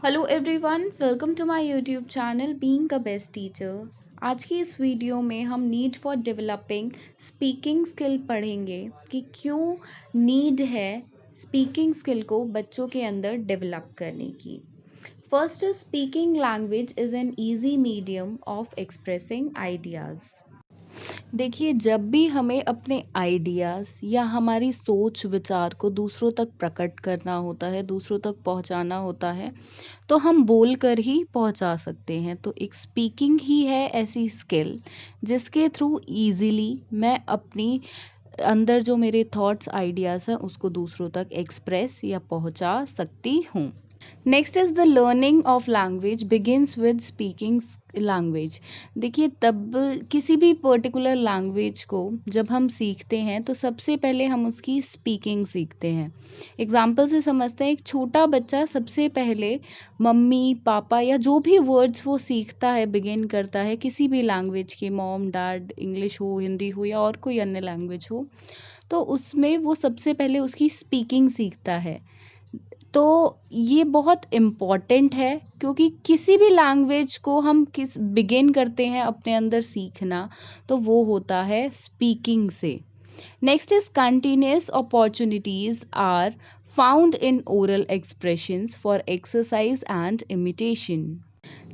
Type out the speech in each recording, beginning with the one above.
Hello everyone, welcome to my YouTube channel being a best teacher. आज की इस video में हम need for developing speaking skill पढ़ेंगे कि क्यों नीड है स्पीकिंग स्किल को बच्चों के अंदर डेवलप करने की। First, speaking language is an easy medium of expressing ideas. देखिए, जब भी हमें अपने आइडियाज़ या हमारी सोच विचार को दूसरों तक प्रकट करना होता है, दूसरों तक पहुंचाना होता है, तो हम बोल कर ही पहुंचा सकते हैं। तो एक स्पीकिंग ही है ऐसी स्किल जिसके थ्रू इजीली मैं अपनी अंदर जो मेरे थॉट्स आइडियाज़ हैं उसको दूसरों तक एक्सप्रेस या पहुंचा सकती हूँ। Next is the learning of language begins with speaking language. देखिए, तब किसी भी पर्टिकुलर लैंग्वेज को जब हम सीखते हैं तो सबसे पहले हम उसकी स्पीकिंग सीखते हैं। एग्जाम्पल से समझते हैं, एक छोटा बच्चा सबसे पहले मम्मी पापा या जो भी वर्ड्स वो सीखता है, बिगिन करता है किसी भी लैंग्वेज के, मॉम डैड, इंग्लिश हो, हिंदी हो या और कोई अन्य लैंग्वेज हो, तो उसमें वो सबसे पहले उसकी स्पीकिंग सीखता है। तो ये बहुत इम्पॉर्टेंट है, क्योंकि किसी भी लैंग्वेज को हम किस बिगिन करते हैं अपने अंदर सीखना, तो वो होता है स्पीकिंग से। Next is continuous opportunities are found in oral expressions for exercise and imitation.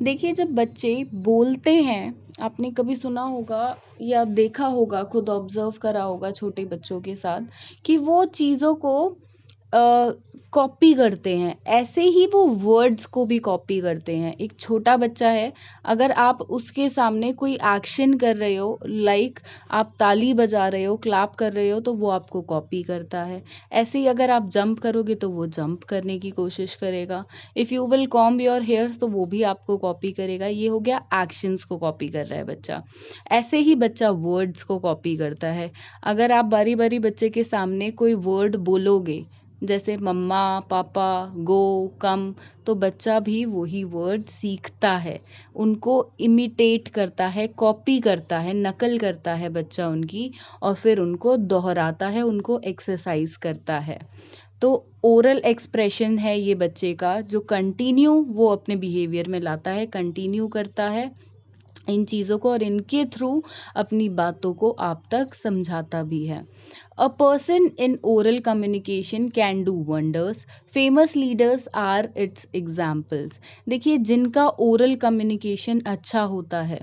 देखिए, जब बच्चे बोलते हैं, आपने कभी सुना होगा या देखा होगा, खुद ऑब्जर्व करा होगा छोटे बच्चों के साथ, कि वो चीज़ों को कॉपी करते हैं, ऐसे ही वो वर्ड्स को भी कॉपी करते हैं। एक छोटा बच्चा है, अगर आप उसके सामने कोई एक्शन कर रहे हो, लाइक आप ताली बजा रहे हो, क्लैप कर रहे हो, तो वो आपको कॉपी करता है। ऐसे ही अगर आप जंप करोगे तो वो जंप करने की कोशिश करेगा। If you will comb your hairs, तो वो भी आपको कॉपी करेगा। ये हो गया एक्शंस को कॉपी कर रहा है बच्चा। ऐसे ही बच्चा वर्ड्स को कॉपी करता है। अगर आप बारी बारी बच्चे के सामने कोई वर्ड बोलोगे, जैसे मम्मा पापा गो कम, तो बच्चा भी वही वर्ड सीखता है, उनको इमिटेट करता है, कॉपी करता है, नकल करता है बच्चा उनकी, और फिर उनको दोहराता है, उनको एक्सरसाइज करता है। तो ओरल एक्सप्रेशन है ये बच्चे का, जो कंटिन्यू वो अपने बिहेवियर में लाता है, कंटिन्यू करता है इन चीज़ों को, और इनके थ्रू अपनी बातों को आप तक समझाता भी है। A person in oral communication can do wonders, famous leaders are its examples. देखिए, जिनका ओरल कम्युनिकेशन अच्छा होता है,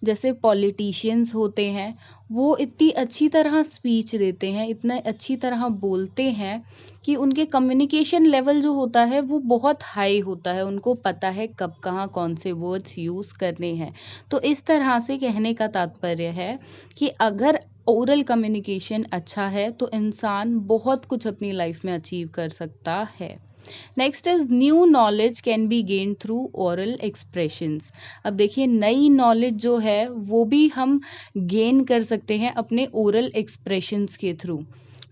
जैसे पॉलिटिशियंस होते हैं, वो इतनी अच्छी तरह स्पीच देते हैं, इतना अच्छी तरह बोलते हैं कि उनके कम्युनिकेशन लेवल जो होता है वो बहुत हाई होता है, उनको पता है कब कहाँ कौन से वर्ड्स यूज़ करने हैं। तो इस तरह से कहने का तात्पर्य है कि अगर ओरल कम्युनिकेशन अच्छा है तो इंसान बहुत कुछ अपनी लाइफ में अचीव कर सकता है। Next is new knowledge can be gain through oral expressions. अब देखिए, नई नॉलेज जो है वो भी हम गेन कर सकते हैं अपने ओरल एक्सप्रेशंस के थ्रू।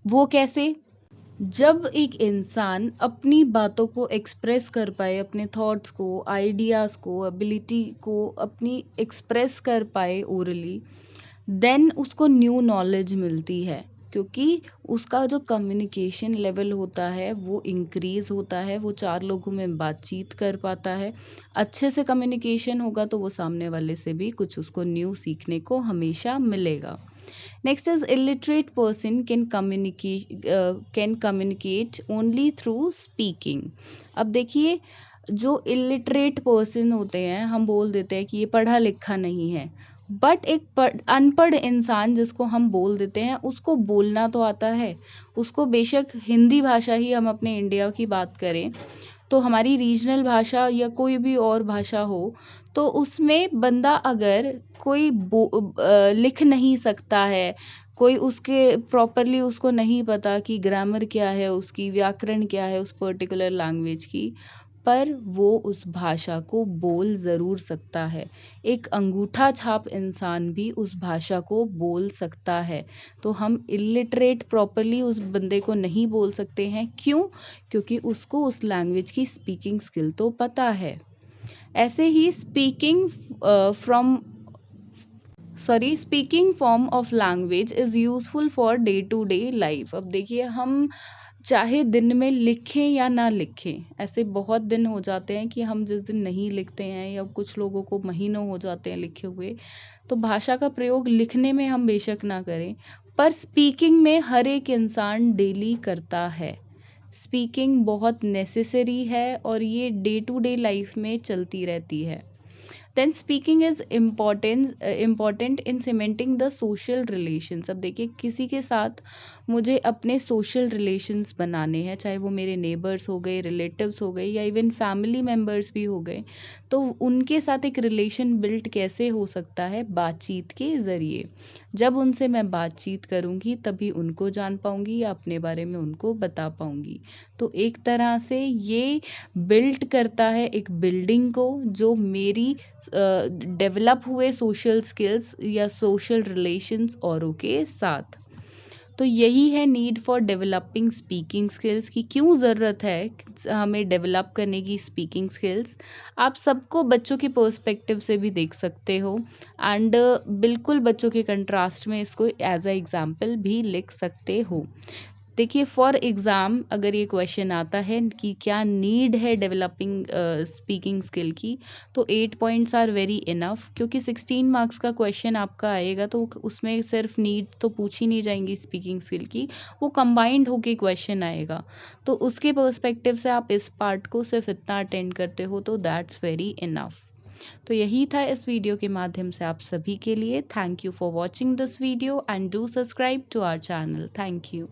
वो कैसे? जब एक इंसान अपनी बातों को एक्सप्रेस कर पाए, अपने थॉट्स को, आइडियाज़ को, एबिलिटी को अपनी एक्सप्रेस कर पाए ओरली, देन उसको न्यू नॉलेज मिलती है, क्योंकि उसका जो कम्युनिकेशन लेवल होता है वो इंक्रीज़ होता है, वो 4 लोगों में बातचीत कर पाता है। अच्छे से कम्युनिकेशन होगा तो वो सामने वाले से भी कुछ उसको न्यू सीखने को हमेशा मिलेगा। Next is illiterate person can communicate only through speaking. अब देखिए, जो इलिटरेट पर्सन होते हैं, हम बोल देते हैं कि ये पढ़ा लिखा नहीं है, बट एक अनपढ़ इंसान जिसको हम बोल देते हैं, उसको बोलना तो आता है। उसको बेशक हिंदी भाषा ही, हम अपने इंडिया की बात करें तो हमारी रीजनल भाषा या कोई भी और भाषा हो, तो उसमें बंदा अगर कोई लिख नहीं सकता है, कोई उसके प्रॉपरली उसको नहीं पता कि ग्रामर क्या है, उसकी व्याकरण क्या है उस पर्टिकुलर लैंग्वेज की, पर वो उस भाषा को बोल ज़रूर सकता है। एक अंगूठा छाप इंसान भी उस भाषा को बोल सकता है। तो हम इलिटरेट प्रॉपरली उस बंदे को नहीं बोल सकते हैं। क्यों? क्योंकि उसको उस लैंग्वेज की स्पीकिंग स्किल तो पता है। ऐसे ही speaking form of language is useful for day to day life. अब देखिए, हम चाहे दिन में लिखें या ना लिखें, ऐसे बहुत दिन हो जाते हैं कि हम जिस दिन नहीं लिखते हैं या कुछ लोगों को महीनों हो जाते हैं लिखे हुए, तो भाषा का प्रयोग लिखने में हम बेशक ना करें, पर स्पीकिंग में हर एक इंसान डेली करता है। स्पीकिंग बहुत नेसेसरी है और ये डे टू डे लाइफ में चलती रहती है। Then speaking is important in cementing the social relations. अब देखिए, किसी के साथ मुझे अपने सोशल रिलेशंस बनाने हैं, चाहे वो मेरे नेबर्स हो गए, रिलेटिव्स हो गए या इवन फैमिली मेम्बर्स भी हो गए, तो उनके साथ एक रिलेशन बिल्ड कैसे हो सकता है? बातचीत के ज़रिए। जब उनसे मैं बातचीत करूँगी तभी उनको जान पाऊँगी या अपने बारे में उनको बता पाऊँगी। तो एक तरह से ये बिल्ड करता है एक बिल्डिंग को, जो मेरी डेवलप हुए सोशल स्किल्स या सोशल रिलेशंस औरों के साथ। तो यही है need for developing speaking skills की, क्यों ज़रूरत है हमें डेवलप करने की स्पीकिंग स्किल्स। आप सबको बच्चों के पर्सपेक्टिव से भी देख सकते हो एंड बिल्कुल बच्चों के कंट्रास्ट में इसको एज अ एग्जाम्पल भी लिख सकते हो। देखिए, फॉर एग्ज़ाम अगर ये क्वेश्चन आता है कि क्या नीड है डेवलपिंग स्पीकिंग स्किल की, तो 8 पॉइंट्स आर वेरी इनफ, क्योंकि 16 मार्क्स का क्वेश्चन आपका आएगा तो उसमें सिर्फ नीड तो पूछी नहीं जाएंगी स्पीकिंग स्किल की, वो कंबाइंड होके क्वेश्चन आएगा। तो उसके पर्सपेक्टिव से आप इस पार्ट को सिर्फ इतना अटेंड करते हो तो दैट्स वेरी इनफ। तो यही था इस वीडियो के माध्यम से आप सभी के लिए। Thank you for watching this video and do subscribe to our channel. Thank you.